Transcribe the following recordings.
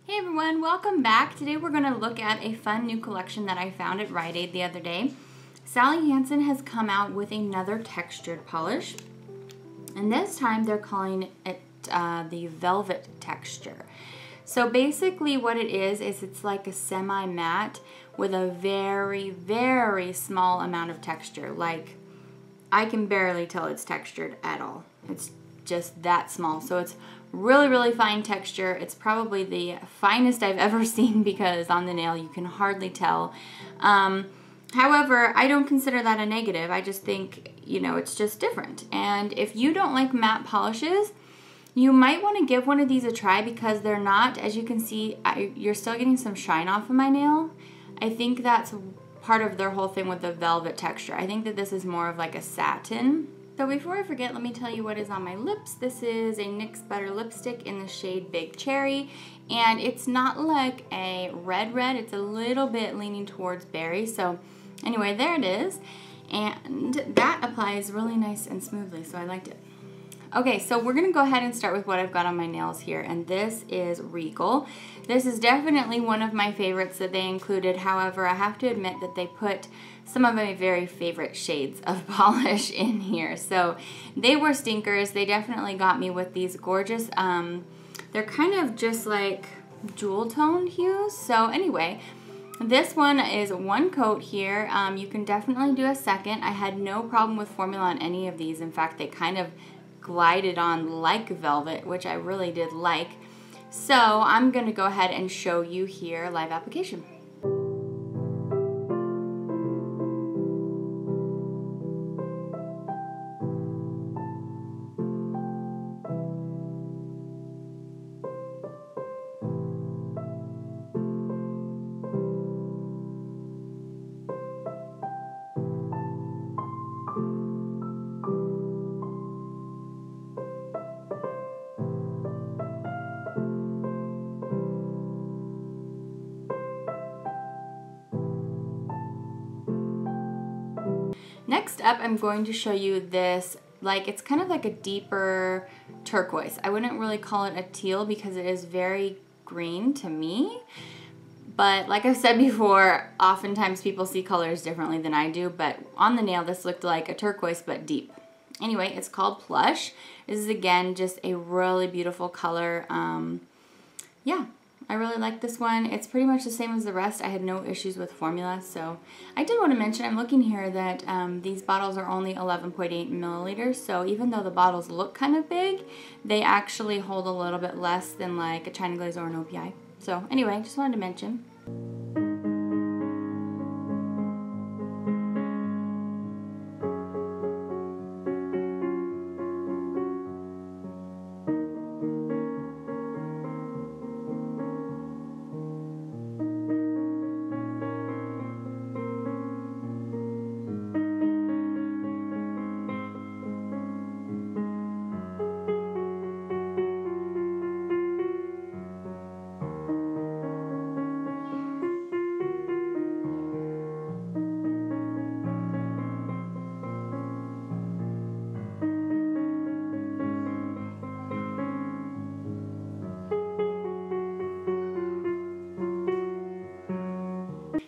Hey everyone, welcome back. Today we're going to look at a fun new collection that I found at Rite Aid the other day. Sally Hansen has come out with another textured polish, and this time they're calling it the Velvet texture. So basically what it is it's like a semi-matte with a very, very small amount of texture. Like, I can barely tell it's textured at all. It's just that small. So it's really, really fine texture. It's probably the finest I've ever seen because on the nail you can hardly tell. However, I don't consider that a negative. I just think, you know, it's just different. And if you don't like matte polishes, you might want to give one of these a try because they're not, as you can see, you're still getting some shine off of my nail. I think that's part of their whole thing with the velvet texture. I think that this is more of like a satin. So before I forget, let me tell you what is on my lips. This is a NYX Butter lipstick in the shade Big Cherry, and it's not like a red, it's a little bit leaning towards berry. So anyway, there it is, and that applies really nice and smoothly, so I liked it. Okay, so we're gonna go ahead and start with what I've got on my nails here, and this is Regal. This is definitely one of my favorites that they included. However, I have to admit that they put some of my very favorite shades of polish in here. So they were stinkers. They definitely got me with these gorgeous, they're kind of just like jewel toned hues. So anyway, this one is one coat here. You can definitely do a second. I had no problem with formula on any of these. In fact, they kind of glided on like velvet, which I really did like. So I'm gonna go ahead and show you here live application. Next up, I'm going to show you this, like, it's kind of like a deeper turquoise. I wouldn't really call it a teal because it is very green to me. But like I've said before, oftentimes people see colors differently than I do, but on the nail this looked like a turquoise but deep. Anyway, it's called Plush. This is again just a really beautiful color. Yeah. I really like this one. It's pretty much the same as the rest. I had no issues with formula. So I did want to mention, I'm looking here that these bottles are only 11.8 milliliters. So even though the bottles look kind of big, they actually hold a little bit less than like a China Glaze or an OPI. So anyway, just wanted to mention.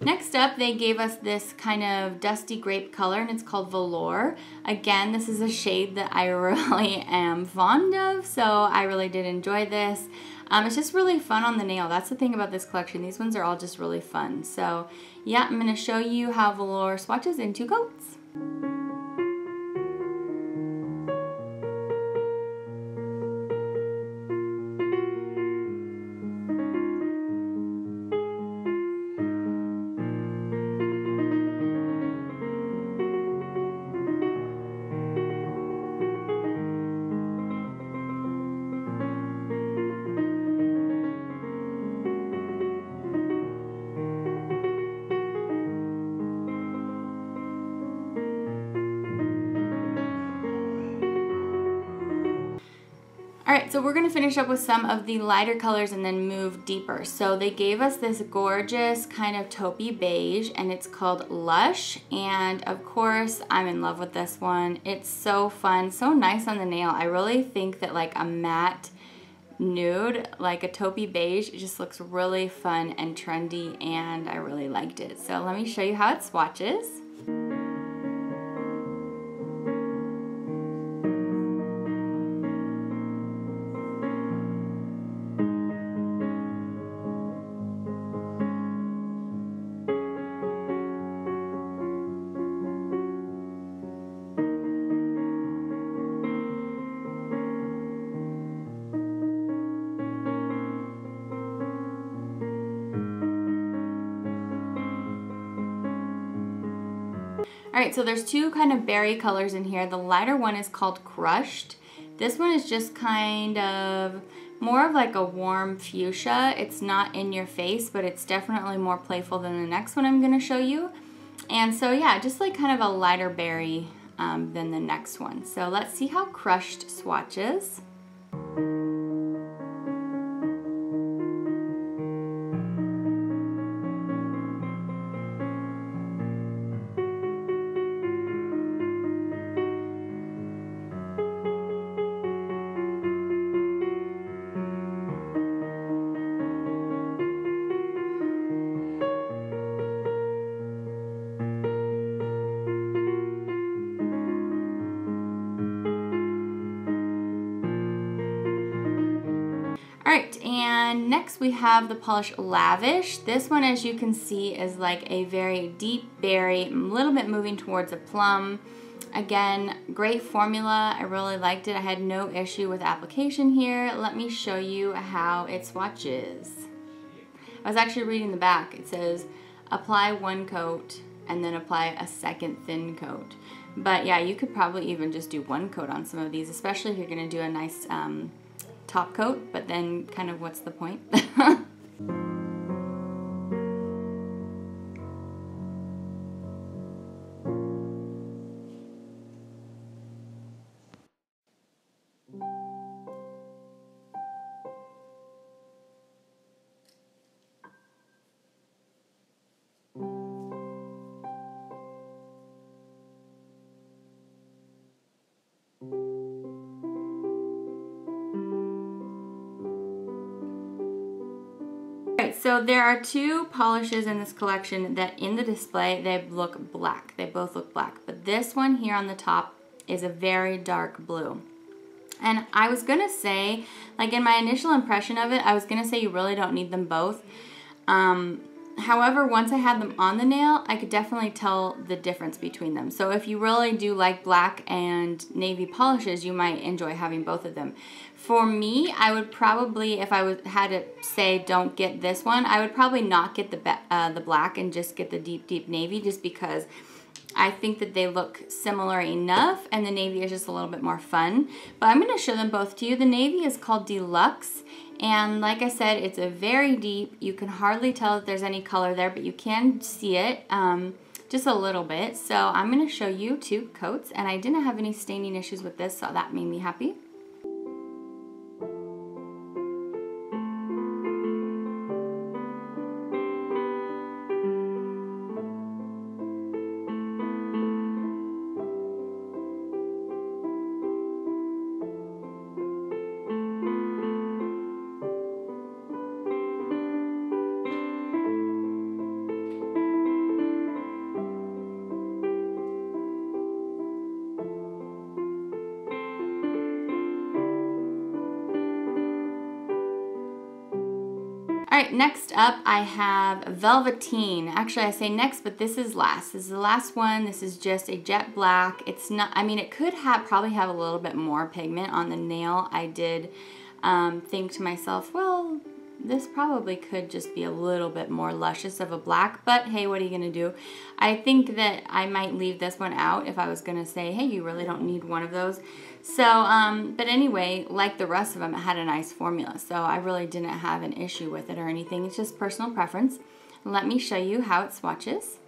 Next up, they gave us this kind of dusty grape color, and it's called Velour. Again, this is a shade that I really am fond of, so I really did enjoy this. It's just really fun on the nail. That's the thing about this collection. These ones are all just really fun. So yeah, I'm going to show you how Velour swatches in 2 coats. Alright, so we're going to finish up with some of the lighter colors and then move deeper. So they gave us this gorgeous kind of taupey beige, and it's called Lush, and of course I'm in love with this one. It's so fun, so nice on the nail. I really think that like a matte nude, like a taupey beige. It just looks really fun and trendy, and I really liked it. So let me show you how it swatches. All right, so there's two kind of berry colors in here. The lighter one is called Crushed. This one is just kind of more of like a warm fuchsia. It's not in your face, but it's definitely more playful than the next one I'm gonna show you. And so yeah, just like kind of a lighter berry than the next one. So let's see how Crushed swatches. Alright, and next we have the polish Lavish. This one, as you can see, is like a very deep berry, a little bit moving towards a plum. Again, great formula. I really liked it. I had no issue with application here. Let me show you how it swatches. I was actually reading the back. It says, apply one coat and then apply a second thin coat. But yeah, you could probably even just do one coat on some of these, especially if you're going to do a nice top coat, but then kind of what's the point? So there are two polishes in this collection that in the display, they look black. They both look black. But this one here on the top is a very dark blue. And I was going to say, like in my initial impression of it, I was going to say you really don't need them both. However, once I had them on the nail, I could definitely tell the difference between them. So if you really do like black and navy polishes, you might enjoy having both of them. For me, I would probably, if I had to say don't get this one, I would probably not get the black and just get the deep, deep navy, just because I think that they look similar enough, and the navy is just a little bit more fun. But I'm going to show them both to you. The navy is called Deluxe, and like I said, it's a very deep. You can hardly tell if there's any color there, but you can see it just a little bit. So I'm going to show you two coats, and I didn't have any staining issues with this, so that made me happy. All right, next up I have Velveteen. Actually, I say next, but this is last. This is the last one. This is just a jet black. It's not, I mean, it could probably have a little bit more pigment on the nail. I did think to myself, well, this probably could just be a little bit more luscious of a black, but hey, what are you gonna do? I think that I might leave this one out if I was gonna say, hey, you really don't need one of those. So, but anyway, like the rest of them, it had a nice formula, so I really didn't have an issue with it or anything. It's just personal preference. Let me show you how it swatches.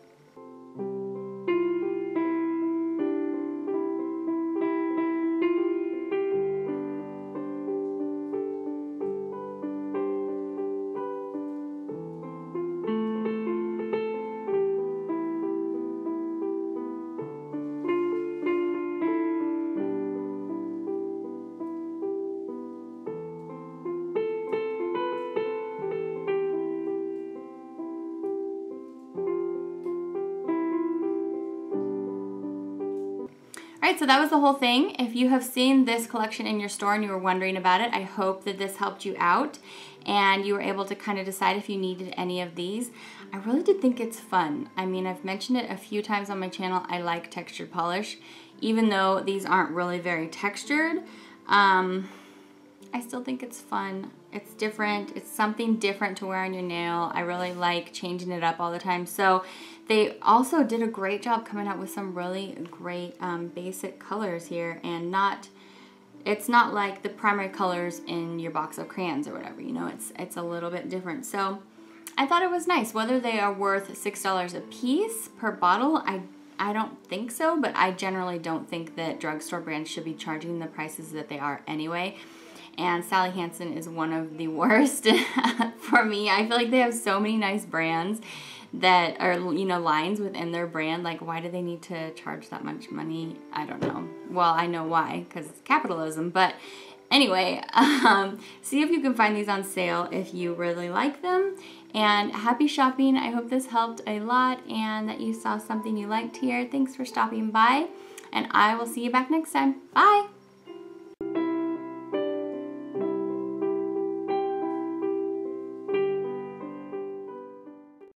Alright, so that was the whole thing. If you have seen this collection in your store and you were wondering about it, I hope that this helped you out and you were able to kind of decide if you needed any of these. I really did think it's fun. I mean, I've mentioned it a few times on my channel. I like textured polish. Even though these aren't really very textured, I still think it's fun. It's different. It's something different to wear on your nail. I really like changing it up all the time. So they also did a great job coming out with some really great basic colors here, and it's not like the primary colors in your box of crayons or whatever, you know, it's a little bit different. So I thought it was nice. Whether they are worth $6 a piece per bottle, I don't think so, but I generally don't think that drugstore brands should be charging the prices that they are anyway. And Sally Hansen is one of the worst for me. I feel like they have so many nice brands that are, you know, lines within their brand. Like, why do they need to charge that much money? I don't know. Well, I know why, because it's capitalism. But anyway, see if you can find these on sale if you really like them. And happy shopping. I hope this helped a lot and that you saw something you liked here. Thanks for stopping by, and I will see you back next time. Bye!